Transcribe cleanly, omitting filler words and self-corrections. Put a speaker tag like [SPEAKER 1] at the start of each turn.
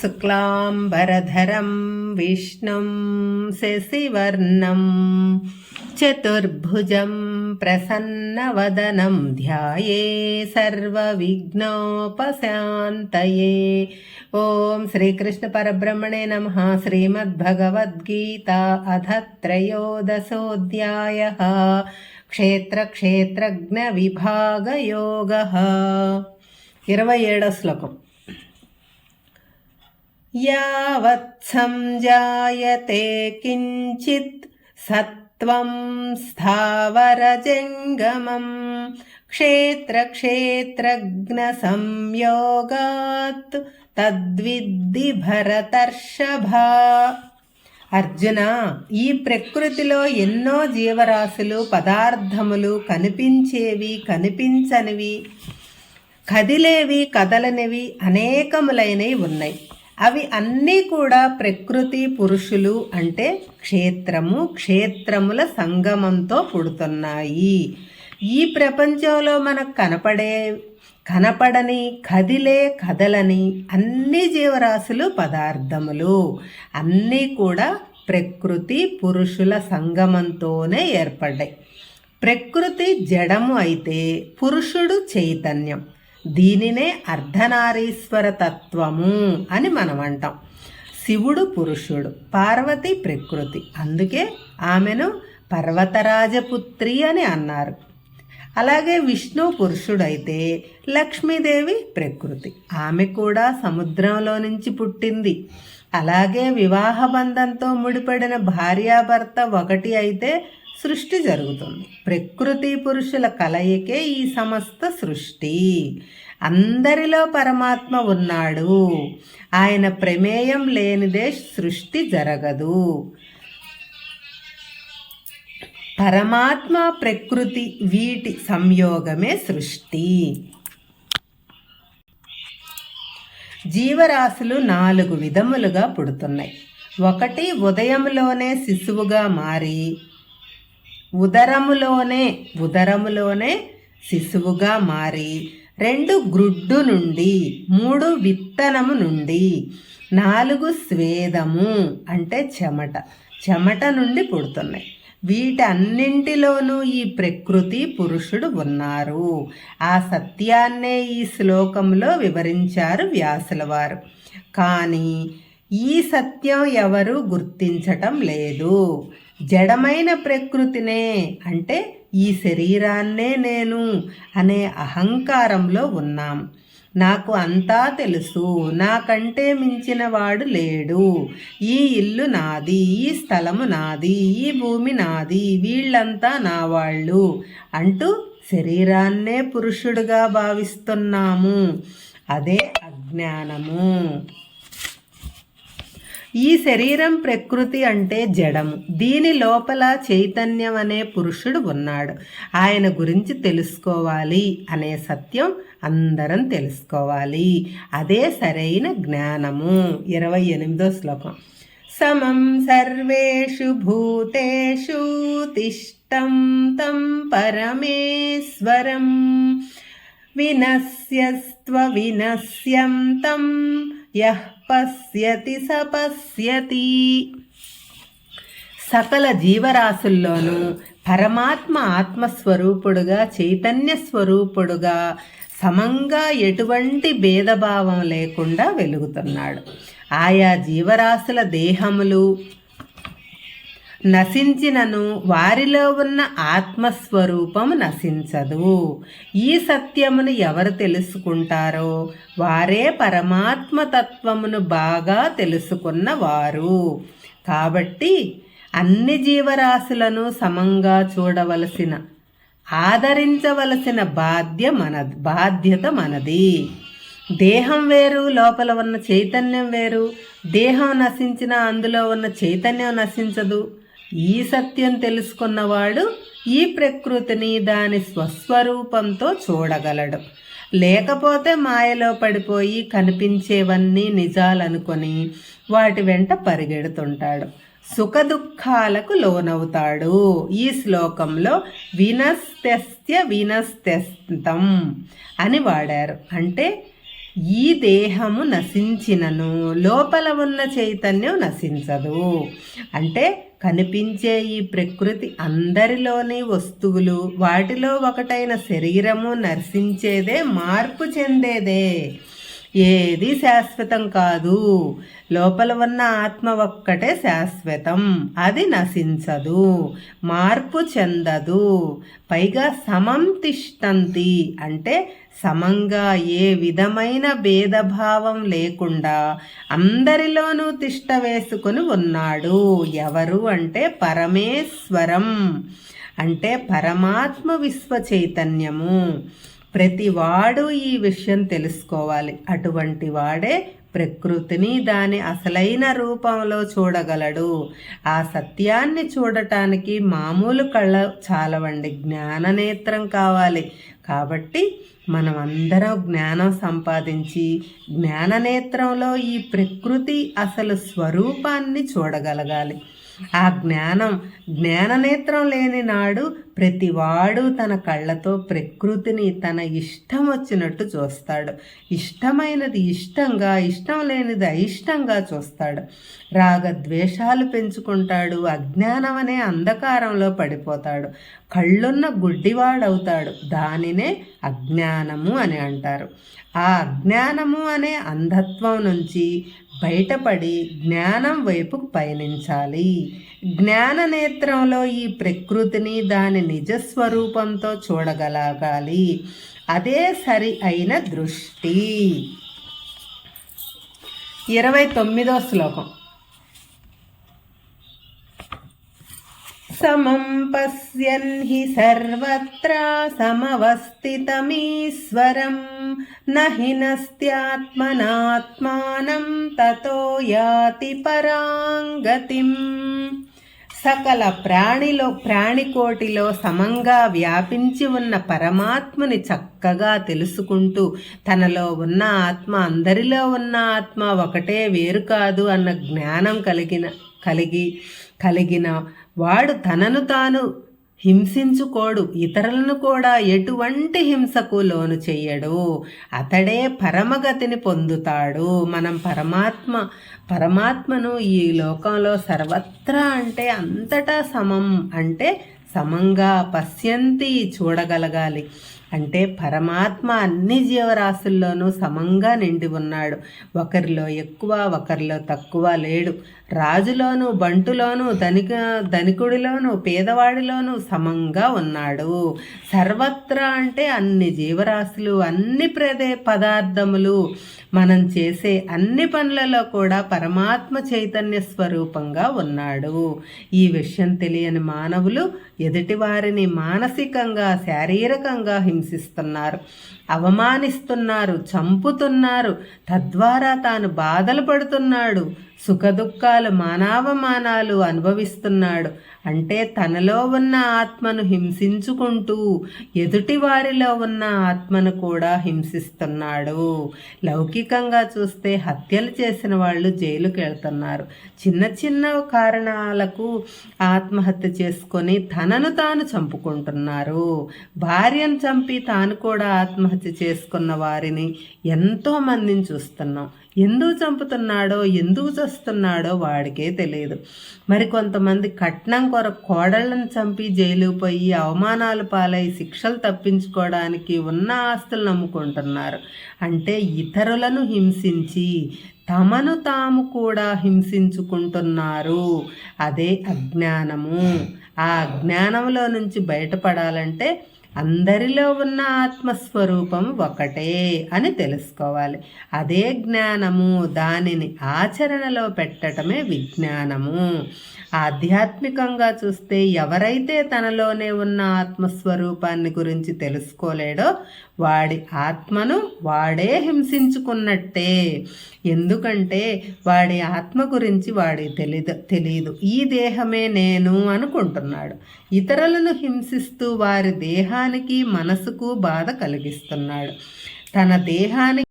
[SPEAKER 1] శుక్లాంబరధరం విష్ణుం శశివర్ణం చతుర్భుజం ప్రసన్నవదనం ధ్యాయే సర్వవిఘ్నోపశాంతయే. ఓం శ్రీకృష్ణ పరబ్రహ్మణే నమః. శ్రీమద్భగవద్గీత అథ త్రయోదశోऽధ్యాయః. క్షేత్రజ్ఞ విభాగయోగః. 27వ శ్లోకం. యావత్ సంజాయతే కించిత్ సత్వం స్థావరజంగమం క్షేత్రజ్ఞ సంయోగాత్ తద్విద్ధి భరతర్షభ. అర్జున, ఈ ప్రకృతిలో ఎన్నో జీవరాశులు, పదార్థములు, కనిపించేవి, కనిపించనివి, కదిలేవి, కదలనివి అనేకములైనవి ఉన్నాయి. అవి అన్నీ కూడా ప్రకృతి పురుషులు అంటే క్షేత్రముల సంగమంతో పుడుతున్నాయి. ఈ ప్రపంచంలో మనకు కనపడని, కదలని అన్ని జీవరాశులు, పదార్థములు అన్నీ కూడా ప్రకృతి పురుషుల సంగమంతోనే ఏర్పడ్డాయి. ప్రకృతి జడము అయితే పురుషుడు చైతన్యం. దీనినే అర్ధనారీశ్వర తత్వము అని మనం అంటాం. శివుడు పురుషుడు, పార్వతి ప్రకృతి. అందుకే ఆమెను పర్వతరాజపుత్రి అని అన్నారు. అలాగే విష్ణు పురుషుడైతే లక్ష్మీదేవి ప్రకృతి. ఆమె కూడా సముద్రంలో నుంచి పుట్టింది. అలాగే వివాహ బంధంతో ముడిపడిన భార్యాభర్త ఒకటి అయితే సృష్టి జరుగుతుంది. ప్రకృతి పురుషుల కలయికే ఈ సమస్త సృష్టి. అందరిలో పరమాత్మ ఉన్నాడు. ఆయన ప్రమేయం లేనిదే సృష్టి జరగదు. పరమాత్మ, ప్రకృతి వీటి సంయోగమే సృష్టి. జీవరాశులు 4 విధములుగా పుడుతున్నాయి. 1 ఉదయంలోనే శిశువుగా మారి ఉదరములోనే శిశువుగా మారి 2 గ్రుడ్డు నుండి, 3 విత్తనము నుండి, 4 స్వేదము అంటే చెమట నుండి పుడుతున్నాయి. వీటన్నింటిలోనూ ఈ ప్రకృతి పురుషుడు ఉన్నారు. ఆ సత్యాన్నే ఈ శ్లోకంలో వివరించారు వ్యాసుల వారు. కానీ ఈ సత్యం ఎవరు గుర్తించటం లేదు. జడమైన ప్రకృతినే అంటే ఈ శరీరాన్నే నేను అనే అహంకారంలో ఉన్నాం. నాకు అంతా తెలుసు, నాకంటే మించిన వాడు లేడు, ఈ ఇల్లు నాది, ఈ స్థలము నాది, ఈ భూమి నాది, వీళ్ళంతా నా వాళ్ళు అంటూ శరీరాన్నే పురుషుడుగా భావిస్తున్నాము. అదే అజ్ఞానము. ఈ శరీరం ప్రకృతి అంటే జడము. దీని లోపల చైతన్యం అనే పురుషుడు ఉన్నాడు. ఆయన గురించి తెలుసుకోవాలి అనే సత్యం అందరం తెలుసుకోవాలి. అదే సరైన జ్ఞానము. 28వ శ్లోకం. సమం సర్వేషు భూతేషు తిష్టం తం పరమేశ్వరం వినశ్యస్త్వ వినశ్యంతం యః పశ్యతి స పశ్యతి. సకల జీవరాశుల్లోనూ పరమాత్మ ఆత్మస్వరూపుడుగా, చైతన్య స్వరూపుడుగా సమంగా ఎటువంటి భేదభావం లేకుండా వెలుగుతున్నాడు. ఆయా జీవరాశుల దేహములు నశించినను వారిలో ఉన్న ఆత్మస్వరూపము నశించదు. ఈ సత్యమును ఎవరు తెలుసుకుంటారో వారే పరమాత్మ తత్వమును బాగా తెలుసుకున్నవారు. కాబట్టి అన్ని జీవరాశులను సమంగా చూడవలసిన, ఆదరించవలసిన బాధ్యత మనది. దేహం వేరు, లోపల ఉన్న చైతన్యం వేరు. దేహం నశించినా అందులో ఉన్న చైతన్యం నశించదు. ఈ సత్యం తెలుసుకున్నవాడు ఈ ప్రకృతిని దాని స్వస్వరూపంతో చూడగలడు. లేకపోతే మాయలో పడిపోయి కనిపించేవన్నీ నిజాలనుకొని వాటి వెంట పరిగెడుతుంటాడు. సుఖదుఖాలకు లోనవుతాడు. ఈ శ్లోకంలో వినస్తస్య వినస్తం అని వాడారు. అంటే ఈ దేహము నశించినను లోపల ఉన్న చైతన్యం నశించదు. అంటే కనిపించే ఈ ప్రకృతి అందరిలోని వస్తువులు, వాటిలో ఒకటైన శరీరము నశించేదే, మార్పు చెందేదే. ఏది శాశ్వతం కాదు. లోపల ఉన్న ఆత్మ ఒక్కటే శాశ్వతం. అది నశించదు, మార్పు చెందదు. పైగా సమం తిష్టంతి అంటే సమంగా ఏ విధమైన భేదభావం లేకుండా అందరిలోనూ తిష్ట వేసుకుని ఉన్నాడు. ఎవరు అంటే పరమేశ్వరం, అంటే పరమాత్మ విశ్వ చైతన్యము. ప్రతివాడు ఈ విషయం తెలుసుకోవాలి. అటువంటి వాడే ప్రకృతిని దాని అసలైన రూపంలో చూడగలడు. ఆ సత్యాన్ని చూడటానికి మామూలు కళ్ళ చాలవండి, జ్ఞాననేత్రం కావాలి. కాబట్టి మనం అందరం జ్ఞానం సంపాదించి జ్ఞాననేత్రంలో ఈ ప్రకృతి అసలు స్వరూపాన్ని చూడగలగాలి. ఆ జ్ఞాననేత్రం లేని నాడు ప్రతివాడు తన కళ్ళతో ప్రకృతిని తన ఇష్టం వచ్చినట్టు చూస్తాడు. ఇష్టమైనది ఇష్టంగా, ఇష్టం లేనిది అయిష్టంగా చూస్తాడు. రాగద్వేషాలు పెంచుకుంటాడు. అజ్ఞానం అనే అంధకారంలో పడిపోతాడు. కళ్ళున్న గుడ్డివాడవుతాడు. దానినే అజ్ఞానము అని అంటారు. ఆ అజ్ఞానము అనే అంధత్వం నుంచి బయటపడి జ్ఞానం వైపుకు పయనించాలి. జ్ఞాననేత్రంలో ఈ ప్రకృతిని దాని నిజస్వరూపంతో చూడగలగాలి. అదే సరి అయిన దృష్టి. 29వ శ్లోకం. సమం పశ్యన్ హి సర్వత్ర సమవస్థితమీశ్వరం నహి నస్త్యాత్మనాత్మానం తతో యాతి పరాంగతిం. సకల ప్రాణికోటిలో సమంగా వ్యాపించి ఉన్న పరమాత్మని చక్కగా తెలుసుకుంటూ తనలో ఉన్న ఆత్మ అందరిలో ఉన్న ఆత్మ ఒకటే, వేరు కాదు అన్న జ్ఞానం కలిగిన వాడు తనను తాను హింసించుకోడు, ఇతరులను కూడా ఎటువంటి హింసకు లోను చెయ్యడు. అతడే పరమగతిని పొందుతాడు. మనం పరమాత్మను ఈ లోకంలో సర్వత్రా అంటే అంతటా సమం అంటే సమంగా పశ్యంతి చూడగలగాలి. అంటే పరమాత్మ అన్ని జీవరాశుల్లోనూ సమంగా నిండి ఉన్నాడు. ఒకరిలో ఎక్కువ, ఒకరిలో తక్కువ లేడు. రాజులోను, బంటులోను, ధనికుడిలోను, పేదవాడిలోనూ సమంగా ఉన్నాడు. సర్వత్రా అంటే అన్ని జీవరాశులు, అన్ని పదార్థములు, మనం చేసే అన్ని పనులలో కూడా పరమాత్మ చైతన్య స్వరూపంగా ఉన్నాడు. ఈ విషయం తెలియని మానవులు ఎదుటివారిని మానసికంగా, శారీరకంగా హింసిస్తున్నారు, అవమానిస్తున్నారు, చంపుతున్నారు. తద్వారా తాను బాధలు పడుతున్నాడు, సుఖదుఖాలు, మానావమానాలు అనుభవిస్తున్నాడు. అంటే తనలో ఉన్న ఆత్మను హింసించుకుంటూ ఎదుటివారిలో ఉన్న ఆత్మను కూడా హింసిస్తున్నాడు. లౌకికంగా చూస్తే హత్యలు చేసిన వాళ్ళు జైలుకి వెళ్తున్నారు. చిన్న చిన్న కారణాలకు ఆత్మహత్య చేసుకొని తనను తాను చంపుకుంటున్నారు. భార్యను చంపి తాను కూడా ఆత్మహత్య చేసుకున్న వారిని ఎంతో మందిని చూస్తున్నాం. ఎందుకు చంపుతున్నాడో, ఎందుకు చస్తున్నాడో వాడికే తెలియదు. మరి కొంతమంది కట్నం కొరకు కోడళ్ళను చంపి జైలు పోయి అవమానాలు పాలై శిక్షలు తప్పించుకోవడానికి ఉన్న ఆస్తులను అమ్ముకుంటున్నారు. అంటే ఇతరులను హింసించి తమను తాము కూడా హింసించుకుంటున్నారు. అదే అజ్ఞానము. ఆ అజ్ఞానంలో నుంచి బయటపడాలంటే అందరిలో ఉన్న ఆత్మస్వరూపం ఒకటే అని తెలుసుకోవాలి. అదే జ్ఞానము. దానిని ఆచరణలో పెట్టడమే విజ్ఞానము. ఆధ్యాత్మికంగా చూస్తే ఎవరైతే తనలోనే ఉన్న ఆత్మస్వరూపాన్ని గురించి తెలుసుకోలేడో వాడి ఆత్మను వాడే హింసించుకున్నట్టే. ఎందుకంటే వాడి ఆత్మ గురించి వాడికి తెలీదు. ఈ దేహమే నేను అనుకుంటున్నాడు. ఇతరులను హింసిస్తూ వారి దేహానికి, మనసుకు బాధ కలిగిస్తున్నాడు. తన దేహానికి